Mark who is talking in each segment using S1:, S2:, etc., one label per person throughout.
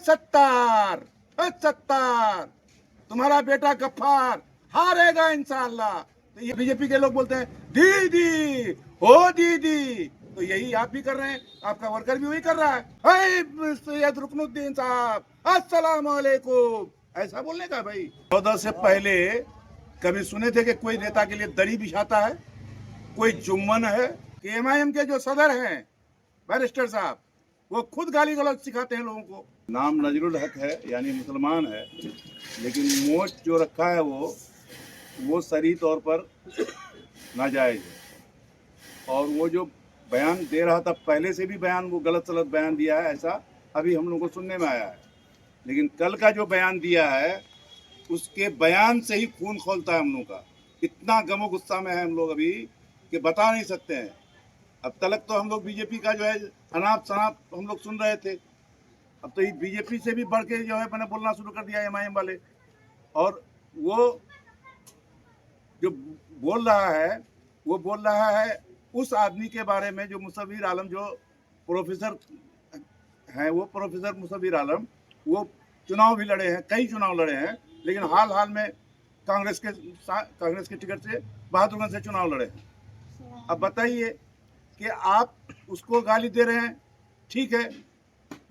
S1: सत्तार, सत्तार, तुम्हारा बेटा गफ्फार हारेगा इंशाअल्लाह। तो ये बीजेपी के लोग बोलते हैं दीदी हो दीदी, तो यही आप भी कर रहे हैं, आपका वर्कर भी वही कर रहा है। सैयद रुकनुद्दीन साहब अस्सलाम वालेकुम, ऐसा बोलने का भाई। 14 से पहले कभी सुने थे कि कोई नेता के लिए दरी बिछाता है, कोई जुम्मन है? कि एमआईएम के जो सदर हैं बैरिस्टर साहब, वो खुद गाली गलौज सिखाते हैं लोगों को। नाम नजरुल हक है, यानी मुसलमान है, लेकिन मोच जो रखा है वो सही तौर पर नाजायज है। और वो जो बयान दे रहा था, पहले से भी बयान वो गलत सलत बयान दिया है, ऐसा अभी हम लोगों को सुनने में आया है। लेकिन कल का जो बयान दिया है, उसके बयान से ही खून खौलता है हम लोग का। इतना गमो गुस्सा में है हम लोग अभी कि बता नहीं सकते हैं। अब तलक तो हम लोग बीजेपी का जो है अनाप शनाप हम लोग सुन रहे थे, अब तो बीजेपी से भी बढ़ के जो है मैंने बोलना शुरू कर दिया एमआईएम वाले। और वो जो बोल रहा है, वो बोल रहा है उस आदमी के बारे में जो मुसव्विर आलम, जो प्रोफेसर हैं, वो प्रोफेसर मुसव्विर आलम, वो चुनाव भी लड़े हैं, कई चुनाव लड़े हैं, लेकिन हाल में कांग्रेस के टिकट से बहादुरगंज से चुनाव लड़े हैं। अब बताइए कि आप उसको गाली दे रहे हैं, ठीक है,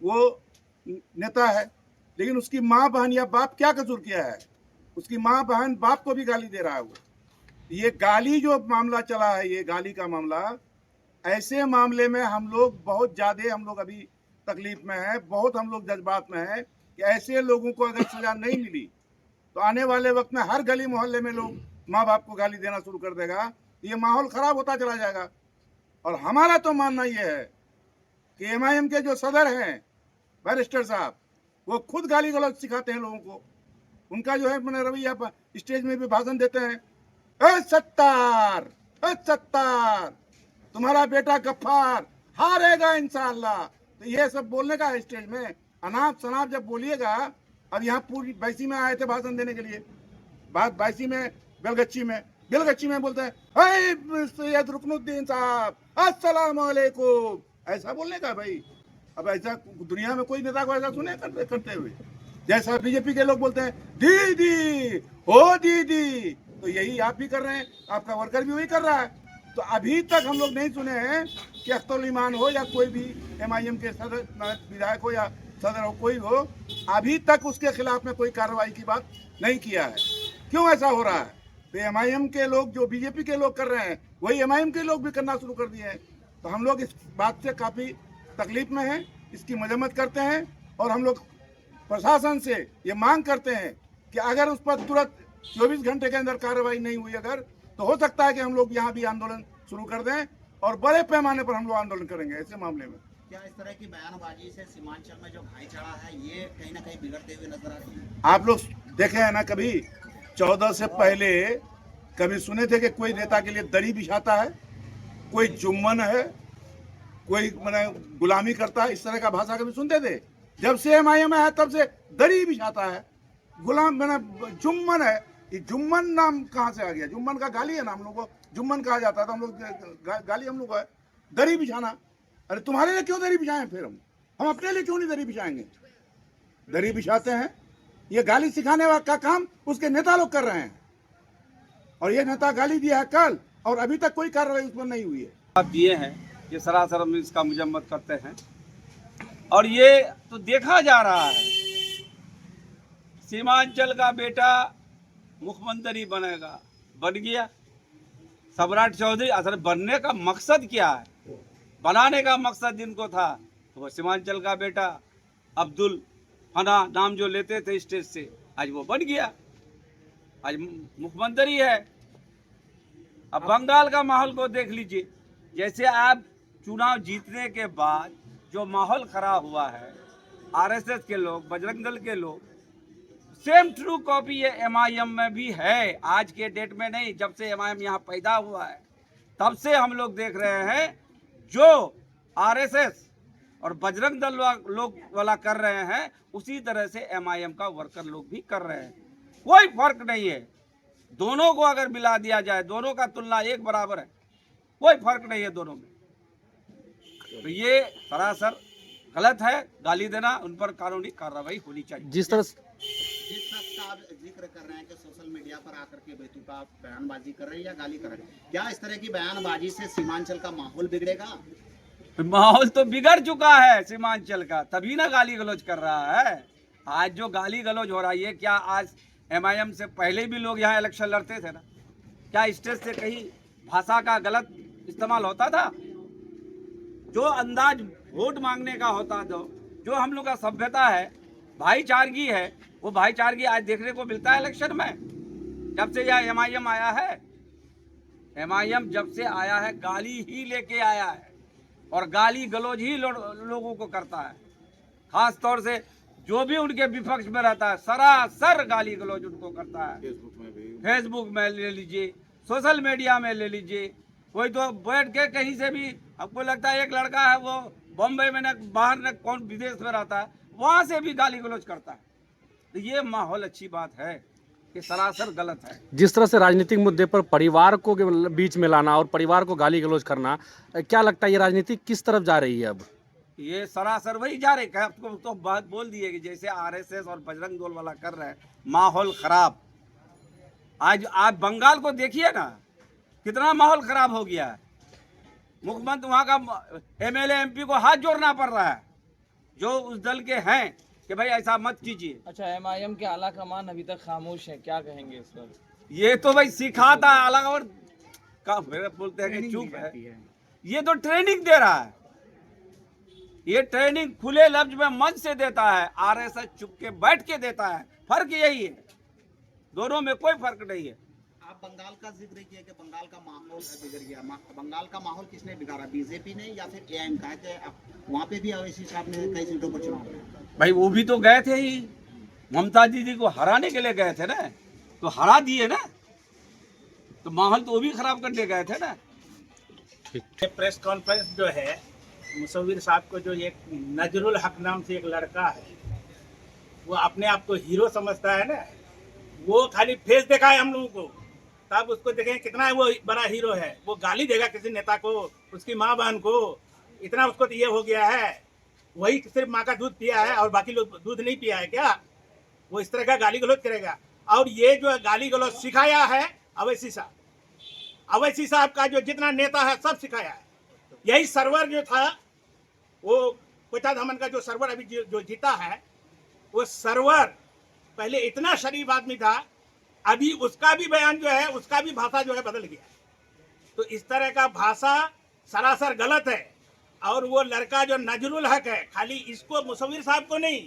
S1: वो नेता है, लेकिन उसकी माँ बहन या बाप क्या कसूर किया है? उसकी माँ बहन बाप को भी गाली दे रहा है वो। ये गाली जो मामला चला है, ये गाली का मामला, ऐसे मामले में हम लोग बहुत ज़्यादा हम लोग अभी तकलीफ में हैं, बहुत हम लोग जज्बात में हैं कि ऐसे लोगों को अगर सजा नहीं मिली तो आने वाले वक्त में हर गली मोहल्ले में लोग माँ बाप को गाली देना शुरू कर देगा, ये माहौल ख़राब होता चला जाएगा। और हमारा तो मानना ये है कि एमआईएम के जो सदर हैं बैरिस्टर साहब, वो खुद गाली गलौज सिखाते हैं लोगों को। उनका जो है मैंने रवैया स्टेज में भी भाषण देते हैं, सत्तार, सत्तार, तुम्हारा बेटा गफ्फार हारेगा इंशाअल्लाह। तो ये सब बोलने का है स्टेज में, अनाप शनाप जब बोलिएगा। अब यहाँ पूरी बैसी में आए थे भाषण देने के लिए, बात बैसी में बेलगच्ची में बोलते हैं सैयद रुकनुद्दीन साहब अस्सलाम वालेकुम, ऐसा बोलने का भाई। अब ऐसा दुनिया में कोई नेता को ऐसा सुने करते हुए, जैसा बीजेपी के लोग बोलते हैं दीदी हो दीदी, तो यही आप भी कर रहे हैं, आपका वर्कर भी वही कर रहा है। तो अभी तक हम लोग नहीं सुने हैं कि अख्तर ईमान हो या कोई भी एमआईएम के सदर विधायक हो या सदर हो, कोई हो, अभी तक उसके खिलाफ में कोई कार्रवाई की बात नहीं किया है। क्यों ऐसा हो रहा है? तो एमआईएम के लोग जो बीजेपी के लोग कर रहे हैं, वही एमआईएम के लोग भी करना शुरू कर दिए हैं। तो हम लोग इस बात से काफ़ी तकलीफ में हैं, इसकी मजम्मत करते हैं, और हम लोग प्रशासन से ये मांग करते हैं कि अगर उस पर तुरंत 24 घंटे के अंदर कार्रवाई नहीं हुई अगर, तो हो सकता है कि हम लोग यहाँ भी आंदोलन शुरू कर दें, और बड़े पैमाने पर हम लोग आंदोलन करेंगे ऐसे मामले में।
S2: क्या इस तरह की बयानबाजी से सीमांचल में जो भाईचारा है ये कहीं ना कहीं बिगड़ते हुए नजर आ रही है? आप लोग
S1: देखे हैं ना, कभी 14 से पहले कभी सुने थे कि कोई नेता के लिए दरी बिछाता है, कोई जुम्मन है, कोई मैंने गुलामी करता है, इस तरह का भाषा कभी सुनते थे? जब से एमआईएम है तब से दरी बिछाता है, गुलाम मैंने जुम्मन है। ये जुम्मन नाम कहाँ से आ गया? जुम्मन का गाली है ना, हम लोग को जुम्मन कहा जाता है, तो हम लोग गाली हम लोग को है दरी बिछाना। अरे तुम्हारे लिए क्यों दरी बिछाएं? फिर हम अपने लिए क्यों नहीं दरी बिछाएंगे? दरी बिछाते हैं। ये गाली सिखाने का काम उसके नेता लोग कर रहे हैं, और ये नेता गाली दिया है कल, और अभी तक कोई कार्रवाई उस पर नहीं हुई है।
S3: आप दिए हैं, ये सरासर हम इसका मजम्मत करते हैं। और ये तो देखा जा रहा है, सीमांचल का बेटा मुख्यमंत्री बनेगा, बन गया। सम्राट चौधरी असल बनने का मकसद क्या है? बनाने का मकसद जिनको था, तो वो सीमांचल का बेटा अब्दुल फना नाम जो लेते थे स्टेज से, आज वो बन गया, आज मुख्यमंत्री है। अब बंगाल का माहौल को देख लीजिए, जैसे आप चुनाव जीतने के बाद जो माहौल खराब हुआ है, आरएसएस के लोग, बजरंग दल के लोग, सेम ट्रू कॉपी ये एमआईएम में भी है। आज के डेट में नहीं, जब से एमआईएम यहाँ पैदा हुआ है तब से हम लोग देख रहे हैं जो आरएसएस और बजरंग दल लोग वाला कर रहे हैं, उसी तरह से एमआईएम का वर्कर लोग भी कर रहे हैं। कोई फर्क नहीं है, दोनों को अगर मिला दिया जाए, दोनों का तुलना एक बराबर है, कोई फर्क नहीं है दोनों में। तो ये सरासर गलत है गाली देना, उन पर कानूनी कार्रवाई होनी चाहिए।
S4: जिस तरह
S2: जिस शख्स का आप जिक्र कर रहे हैं कि सोशल मीडिया पर आकर के बेतुका बयानबाजी कर रहे हैं या गाली कर रहे हैं, क्या इस तरह की बयानबाजी से सीमांचल का माहौल बिगड़ेगा?
S3: माहौल तो बिगड़ चुका है सीमांचल का, तभी ना गाली गलौज कर रहा है। आज जो गाली गलौज हो रहा है, ये क्या आज MIM से पहले भी लोग यहाँ इलेक्शन लड़ते थे ना? क्या स्टेज से कहीं भाषा का गलत इस्तेमाल होता था? जो अंदाज वोट मांगने का होता, जो हम लोग का सभ्यता है, भाईचारगी है, वो भाईचारगी आज देखने को मिलता है इलेक्शन में। जब से यह MIM आया है, MIM जब से आया है गाली ही लेके आया है और गाली गलौज ही लोगों को करता है। खास तौर से जो भी उनके विपक्ष में रहता है, सरासर गाली गलौज उनको करता है। फेसबुक में ले लीजिए, सोशल मीडिया में ले लीजिए, कोई तो बैठ के कहीं से भी, आपको लगता है एक लड़का है वो बॉम्बे में न बाहर न कौन विदेश में रहता है, वहाँ से भी गाली गलौज करता है। तो ये माहौल अच्छी बात है कि सरासर गलत है।
S4: जिस तरह से राजनीतिक मुद्दे पर परिवार को बीच में लाना और परिवार को गाली गलौज करना, क्या लगता है ये राजनीति किस तरफ जा रही है अब?
S3: ये सरासर वही जा रहे हैं। आपको तो बात बोल दी है कि जैसे RSS और बजरंग दल वाला कर रहे हैं, माहौल खराब। आज आप बंगाल को देखिए ना, कितना माहौल खराब हो गया है। मुख्यमंत्री वहाँ का MLA MP को हाथ जोड़ना पड़ रहा है जो उस दल के हैं कि भाई ऐसा मत कीजिए।
S5: अच्छा, MIM के आला कमान अभी तक खामोश है, क्या कहेंगे इस पर?
S3: ये तो भाई सिखाता है अलग, और मेरे बोलते हैं कि चुप है। ये तो ट्रेनिंग दे रहा है, ये ट्रेनिंग खुले लफ्ज में मंच से देता है, RSS चुप के बैठ के देता है। फर्क यही है, दोनों में कोई फर्क नहीं है।
S2: आप बंगाल का जिक्र किया कि बंगाल का माहौल बिगड़ गया। बंगाल का माहौल किसने बिगाड़ा, बीजेपी ने या फिर AM का? कि वहाँ पे भी अवैसी साहब ने कई सीटों पर चुनाव लड़ा।
S3: भाई वो भी तो गए थे ही, ममता दीदी को हराने के लिए गए थे ना, तो हरा दिए ना, तो माहौल तो वो भी खराब करने गए थे ना।
S6: प्रेस कॉन्फ्रेंस जो है, मुसव्विर साहब को जो एक नजरुल हक नाम से एक लड़का है, वो अपने आप को हीरो समझता है ना, वो खाली फेस देखा है हम लोगों को, तब उसको देखें कितना वो बड़ा हीरो है। वो गाली देगा किसी नेता को, उसकी माँ बहन को, इतना उसको तो ये हो गया है। वही सिर्फ माँ का दूध पिया है और बाकी लोग दूध नहीं पिया है क्या? वो इस तरह का गाली गलौज करेगा। और ये जो गाली गलौज सिखाया है अवैसी साहब, अवैसी साहब का जो जितना नेता है सब सिखाया है। यही सर्वर जो था, वो कोटा धमन का जो सर्वर अभी जो जीता है, वो सर्वर पहले इतना शरीफ आदमी था, अभी उसका भी बयान जो है, उसका भी भाषा जो है बदल गया। तो इस तरह का भाषा सरासर गलत है। और वो लड़का जो नजरुल हक है, खाली इसको मुसव्विर साहब को नहीं,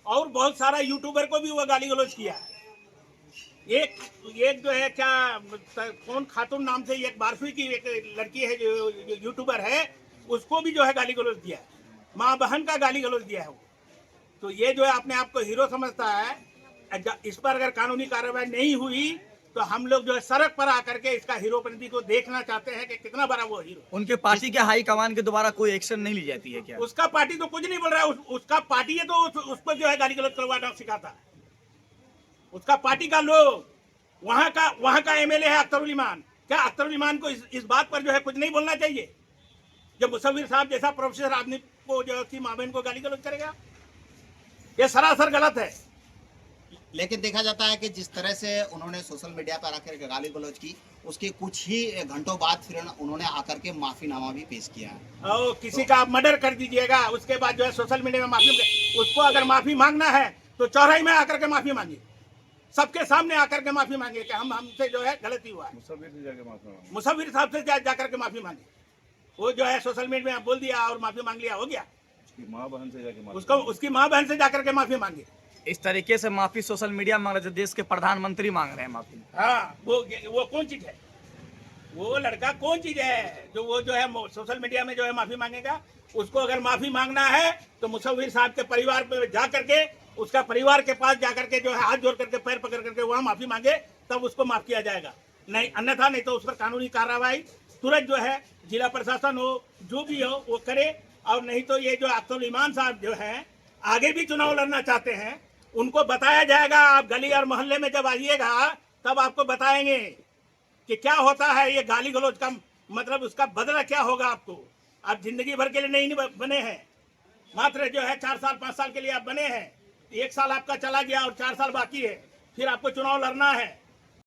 S6: और बहुत सारा यूट्यूबर को भी वो गाली गलौज किया है। एक जो है क्या, कौन खातून नाम से एक बारहवीं की एक लड़की है जो यूट्यूबर है, उसको भी जो है गाली गलौज दिया है, माँ बहन का गाली गलौज दिया है वो। तो ये जो है अपने आप को हीरो समझता है। इस पर अगर कानूनी कार्रवाई नहीं हुई तो हम लोग जो है सड़क पर आकर के इसका हीरोपंती को देखना चाहते हैं कि कितना बड़ा वो हीरो।
S5: उनके पार्टी के हाई कमान के द्वारा कोई एक्शन नहीं ली जाती है क्या?
S2: उसका पार्टी तो कुछ नहीं बोल रहा है, उसका पार्टी है तो उस पर जो है गाली गलौज करवाना सिखाता है। उसका पार्टी का लोग, वहाँ का MLA है अख्तरुल ईमान। क्या अख्तरुल ईमान को इस बात पर जो है कुछ नहीं बोलना चाहिए? जब मुसव्विर साहब जैसा प्रोफेसर आदमी को जो उसकी माँ बहन को गाली गलौज करेगा, ये सरासर गलत है।
S7: लेकिन देखा जाता है कि जिस तरह से उन्होंने सोशल मीडिया पर आकर के गाली गलौज की, उसके कुछ ही घंटों बाद फिर उन्होंने आकर के माफीनामा भी पेश किया है।
S2: और किसी का मर्डर कर दीजिएगा, उसके बाद जो है सोशल मीडिया में माफी, उसको अगर माफी मांगना है तो चौराहे में आकर के माफी मांगिए, सबके सामने आकर के माफी मांगिए कि हमसे जो है गलती हुआ है। मुसव्विर साहब से जाकर के माफी मांगे। वो जो है सोशल मीडिया में बोल दिया और माफी मांग लिया, हो गया। उसकी माँ बहन से जाकर के माफी मांगे।
S5: इस तरीके से माफी सोशल मीडिया मांग रहे थे, देश के प्रधानमंत्री मांग रहे हैं माफी।
S2: हाँ, वो कौन चीज है? वो लड़का कौन चीज है जो है सोशल मीडिया में जो है माफी मांगेगा? उसको अगर माफी मांगना है तो मुसव्विर साहब के परिवार पे जा करके, उसका परिवार के पास जाकर के जो है हाथ जोड़ करके पैर पकड़ करके वहाँ माफी मांगे, तब उसको माफ किया जाएगा। नहीं अन्यथा नहीं तो उस पर कानूनी कार्रवाई तुरंत जो है जिला प्रशासन हो, जो भी हो वो करे। और नहीं तो ये जो अख्तरुल ईमान साहब जो है आगे भी चुनाव लड़ना चाहते हैं, उनको बताया जाएगा। आप गली और मोहल्ले में जब आइएगा तब आपको बताएंगे कि क्या होता है ये गाली गलौज का मतलब, उसका बदला क्या होगा आपको। आप जिंदगी भर के लिए नहीं बने हैं। मात्र जो है 4 साल 5 साल के लिए आप बने हैं, 1 साल आपका चला गया और 4 साल बाकी है, फिर आपको चुनाव लड़ना है।